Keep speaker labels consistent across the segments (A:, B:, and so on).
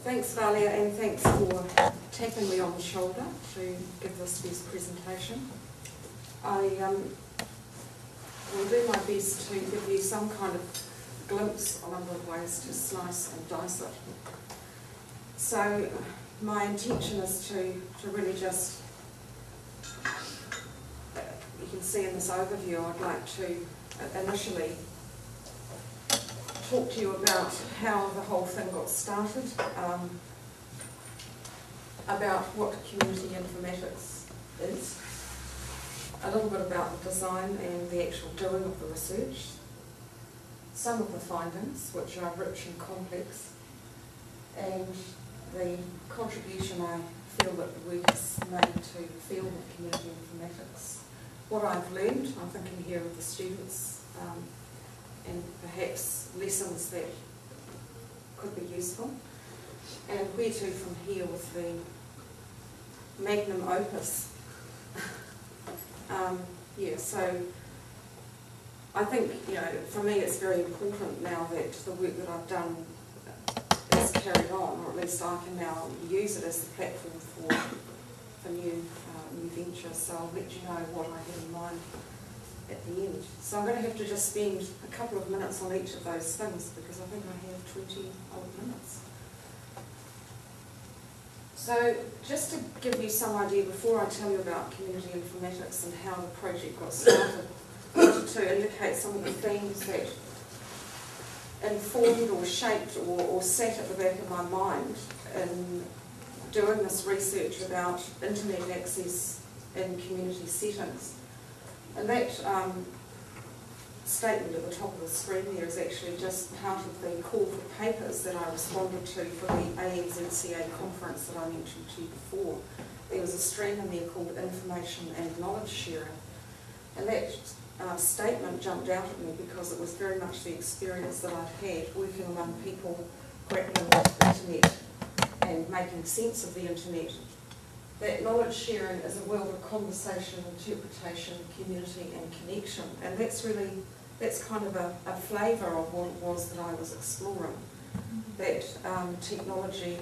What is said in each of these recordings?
A: Thanks, Valia, and thanks for tapping me on the shoulder to give this first presentation. I will do my best to give you some kind of glimpse of a number of ways to slice and dice it. So my intention is to really just, you can see in this overview, I'd like to initially talk to you about how the whole thing got started, about what community informatics is, a little bit about the design and the actual doing of the research, some of the findings, which are rich and complex, and the contribution I feel that the work has made to the field of community informatics. What I've learned, I'm thinking here of the students, and perhaps lessons that could be useful, and where to from here with the magnum opus. So I think, for me it's very important now that the work that I've done is carried on, or at least I can now use it as the platform for new ventures. So I'll let you know what I have in mind at the end. So I'm going to have to just spend a couple of minutes on each of those things because I think I have 20 odd minutes. So just to give you some idea before I tell you about community informatics and how the project got started, I wanted to indicate some of the themes that informed or shaped or sat at the back of my mind in doing this research about internet access in community settings. And that statement at the top of the screen there is actually just part of the call for papers that I responded to for the I.m4v conference that I mentioned to you before. There was a stream in there called Information and Knowledge Sharing. And that statement jumped out at me because it was very much the experience that I'd had working among people grappling with the internet and making sense of the internet. That knowledge sharing is a world of conversation, interpretation, community and connection, and that's kind of a flavour of what it was that I was exploring. That technology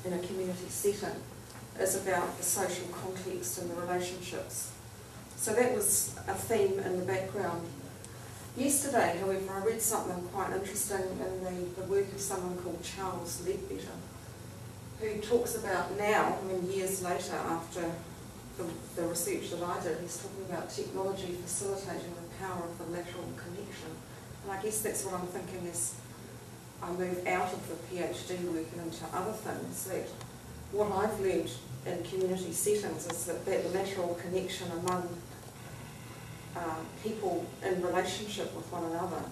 A: in a community setting is about the social context and the relationships. So that was a theme in the background. Yesterday, however, I read something quite interesting in the work of someone called Charles Ledbetter, who talks about now, years later after the research that I did, he's talking about technology facilitating the power of the lateral connection. And I guess that's what I'm thinking as I move out of the PhD work and into other things, that what I've learned in community settings is that lateral connection among people in relationship with one another,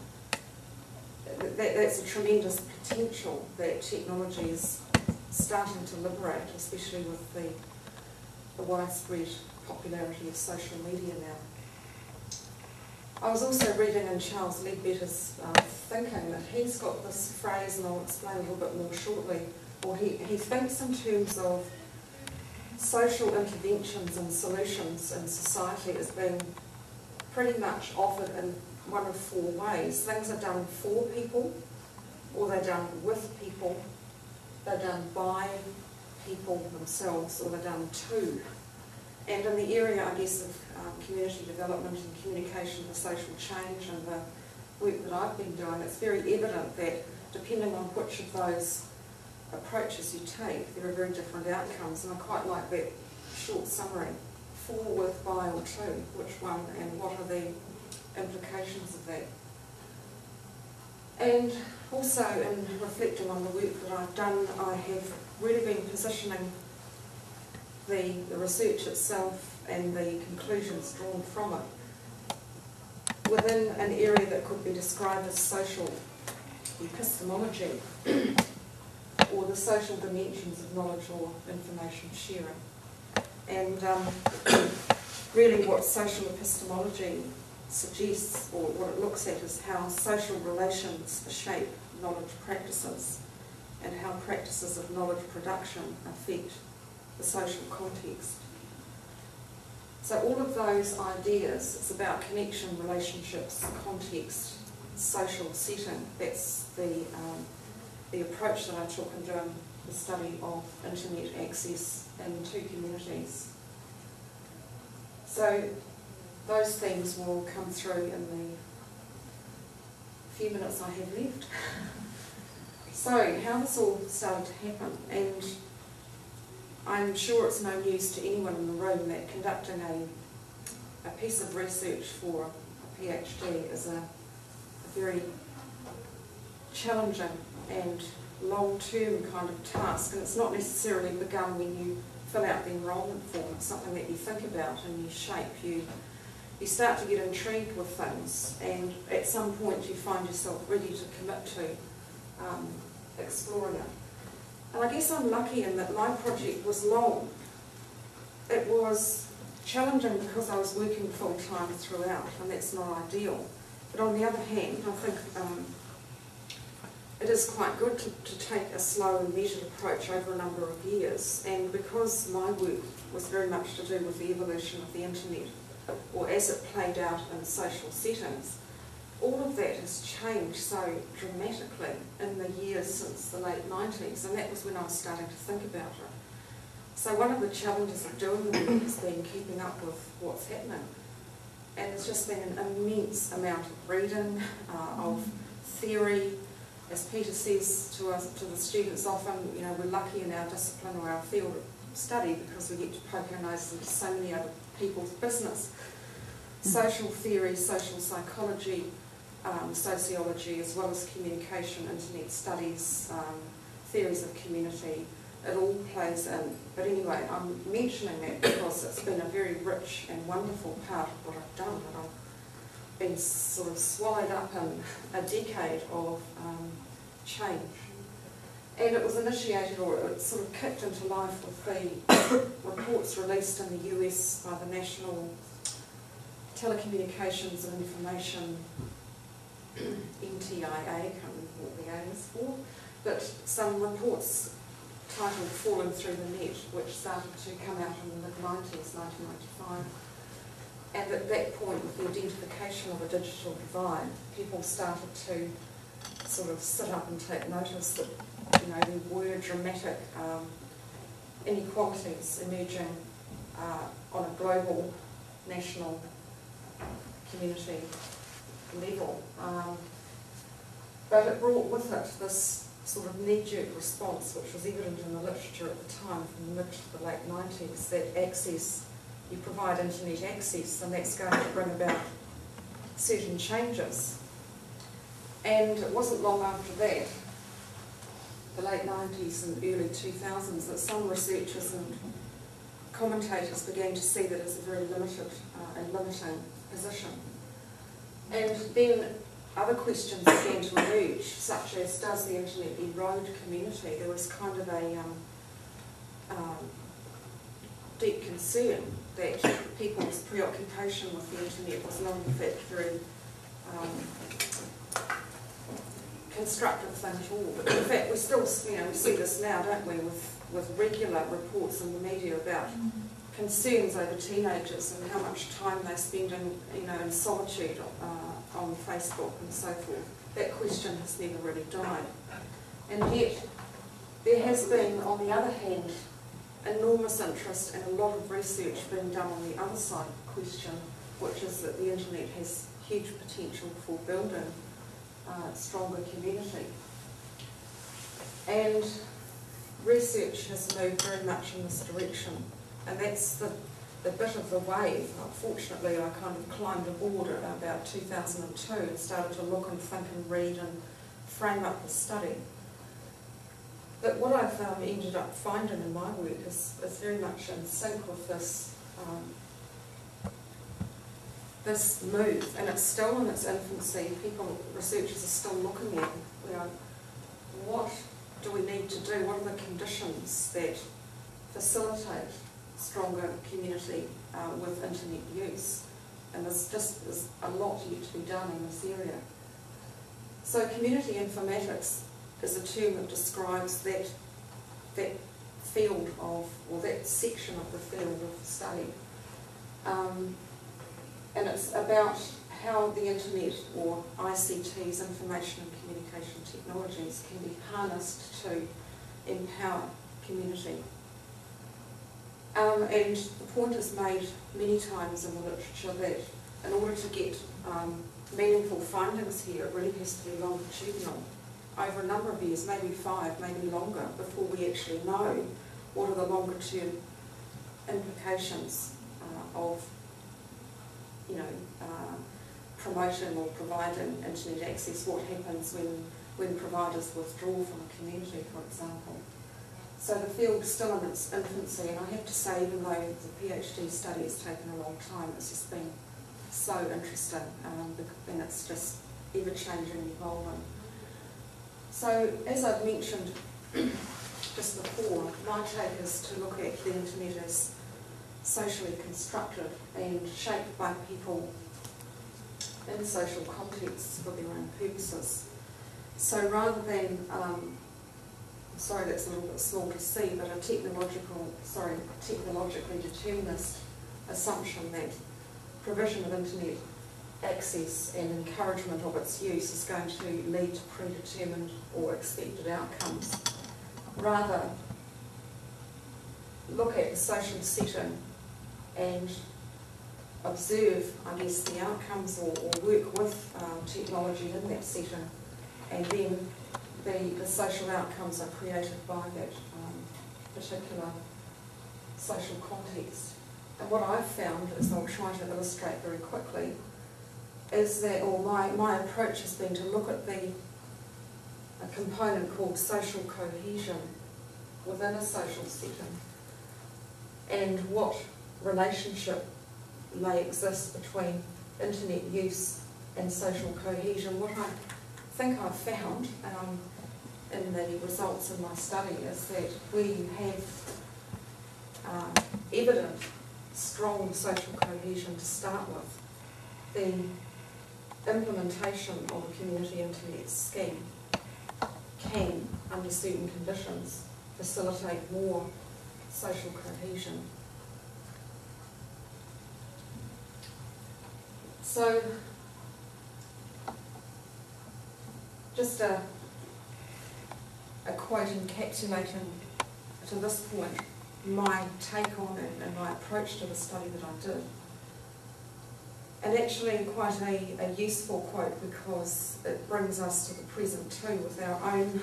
A: that's a tremendous potential that technology is starting to liberate, especially with the widespread popularity of social media now. I was also reading in Charles Ledbetter's thinking that he's got this phrase, and I'll explain a little bit more shortly, or he thinks in terms of social interventions and solutions in society as being pretty much offered in one of four ways. Things are done for people, or they're done with people, they're done by people themselves, or they're done to. And in the area, I guess, of community development and communication for social change and the work that I've been doing, it's very evident that depending on which of those approaches you take, there are very different outcomes. And I quite like that short summary: for, with, by, or to. Which one, and what are the implications of that? And also, in reflecting on the work that I've done, I have really been positioning the research itself and the conclusions drawn from it within an area that could be described as social epistemology, or the social dimensions of knowledge or information sharing. And really what social epistemology suggests, or what it looks at, is how social relations shape knowledge practices and how practices of knowledge production affect the social context. So all of those ideas, it's about connection, relationships, context, social setting. That's the the approach that I took in doing the study of internet access in two communities. So those themes will come through in the few minutes I have left. So how this all started to happen, and I'm sure it's no news to anyone in the room that conducting a piece of research for a PhD is a very challenging and long-term kind of task, and it's not necessarily begun when you fill out the enrolment form. It's something that you think about and you shape. You start to get intrigued with things, and at some point you find yourself ready to commit to exploring it. And I guess I'm lucky in that my project was long. It was challenging because I was working full-time throughout, and that's not ideal. But on the other hand, I think it is quite good to take a slow and measured approach over a number of years, and because my work was very much to do with the evolution of the internet, or as it played out in social settings, all of that has changed so dramatically in the years since the late 90s, and that was when I was starting to think about it. So one of the challenges of doing the work has been keeping up with what's happening, and there's just been an immense amount of reading, of theory. As Peter says to us, to the students often, you know, we're lucky in our discipline or our field of study because we get to poke our noses into so many other people's business. Social theory, social psychology, sociology, as well as communication, internet studies, theories of community, it all plays in. But anyway, I'm mentioning that because it's been a very rich and wonderful part of what I've done, that I've been sort of swallowed up in a decade of change. And it was initiated, or it sort of kicked into life with the reports released in the US by the National Telecommunications and Information, NTIA, I can't remember what the A is for, but some reports titled Falling Through the Net, which started to come out in the mid-90s, 1995. And at that point, with the identification of a digital divide, people started to sort of sit up and take notice that, you know, there were dramatic inequalities emerging on a global, national, community level. But it brought with it this sort of knee-jerk response, which was evident in the literature at the time, from the mid to the late 90s, that access, you provide internet access, and that's going to bring about certain changes. And it wasn't long after that, the late 90s and early 2000s, that some researchers and commentators began to see that as a very limited and limiting position. And then other questions began to emerge, such as, does the internet erode community? There was kind of a deep concern that people's preoccupation with the internet was not in fact very constructive thing at all. But in fact, we still, you know, we see this now, don't we, with regular reports in the media about concerns over teenagers and how much time they spend in, you know, in solitude on Facebook and so forth. That question has never really died. And yet, there has been, on the other hand, enormous interest and a lot of research being done on the other side of the question, which is that the internet has huge potential for building stronger community. And research has moved very much in this direction, and that's the bit of the wave. Unfortunately, I kind of climbed aboard at about 2002 and started to look and think and read and frame up the study. But what I've ended up finding in my work is very much in sync with this this move, and it's still in its infancy. Researchers are still looking at, you know, what do we need to do? What are the conditions that facilitate stronger community with internet use? And there's a lot yet to be done in this area. So community informatics is a term that describes that field of, or that section of the field of study. And it's about how the internet or ICTs, information and communication technologies, can be harnessed to empower community. And the point is made many times in the literature that in order to get meaningful findings here, it really has to be longitudinal, over a number of years, maybe 5, maybe longer, before we actually know what are the longer term implications of, promoting or providing internet access, what happens when providers withdraw from a community, for example. So the field is still in its infancy, and I have to say, even though the PhD study has taken a long time, it's just been so interesting, and it's just ever-changing and evolving. So, as I've mentioned just before, my take is to look at the internet as socially constructed and shaped by people in social contexts for their own purposes. So rather than, sorry that's a little bit small to see, but a technologically determinist assumption that provision of internet access and encouragement of its use is going to lead to predetermined or expected outcomes. Rather, look at the social setting and observe, I guess, the outcomes or work with technology in that setting, and then the social outcomes are created by that particular social context. And what I've found, as I'll try to illustrate very quickly, is that, or my approach has been to look at a component called social cohesion within a social setting, and what relationship may exist between internet use and social cohesion. What I think I've found in the results of my study is that where you have evident, strong social cohesion to start with, then implementation of a community internet scheme can, under certain conditions, facilitate more social cohesion. So, just a quote encapsulating to this point my take on it and my approach to the study that I did. And actually quite a useful quote, because it brings us to the present too, with our own,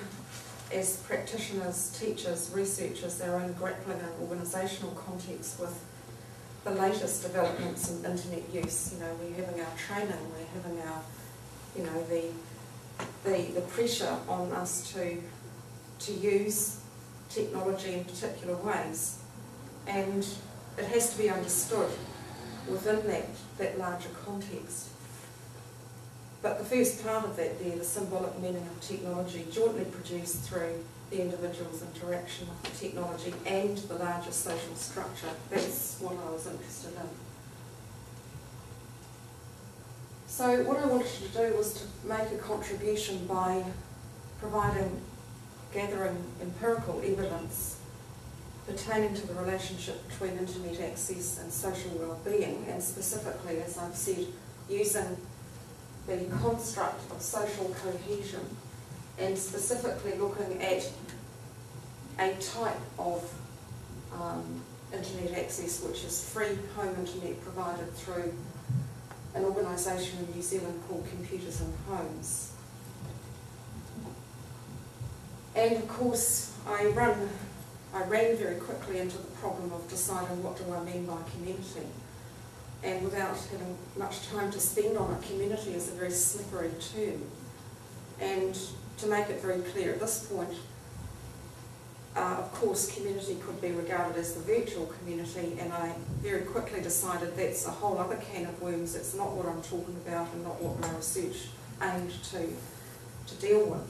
A: as practitioners, teachers, researchers, our own grappling and organisational context with the latest developments in internet use. We're having our training, we're having our, the pressure on us to use technology in particular ways, and it has to be understood within that larger context. But the first part of that there, the symbolic meaning of technology, jointly produced through the individual's interaction with the technology and the larger social structure, that's what I was interested in. So what I wanted to do was to make a contribution by gathering empirical evidence pertaining to the relationship between internet access and social well-being, and specifically, as I've said, using the construct of social cohesion, and specifically looking at a type of internet access which is free home internet provided through an organisation in New Zealand called Computers in Homes. And of course, I ran very quickly into the problem of deciding what do I mean by community. And without having much time to spend on it, community is a very slippery term. And to make it very clear at this point, of course, community could be regarded as the virtual community, and I very quickly decided that's a whole other can of worms. It's not what I'm talking about and not what my research aimed to deal with.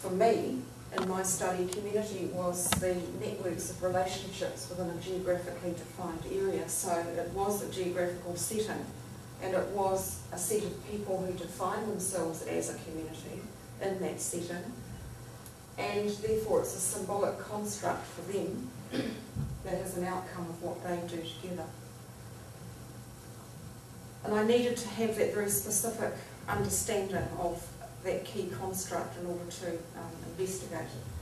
A: For me, in my study, community was the networks of relationships within a geographically defined area. So it was a geographical setting, and it was a set of people who define themselves as a community in that setting, and therefore it's a symbolic construct for them that is an outcome of what they do together. And I needed to have that very specific understanding of that key construct in order to investigate it.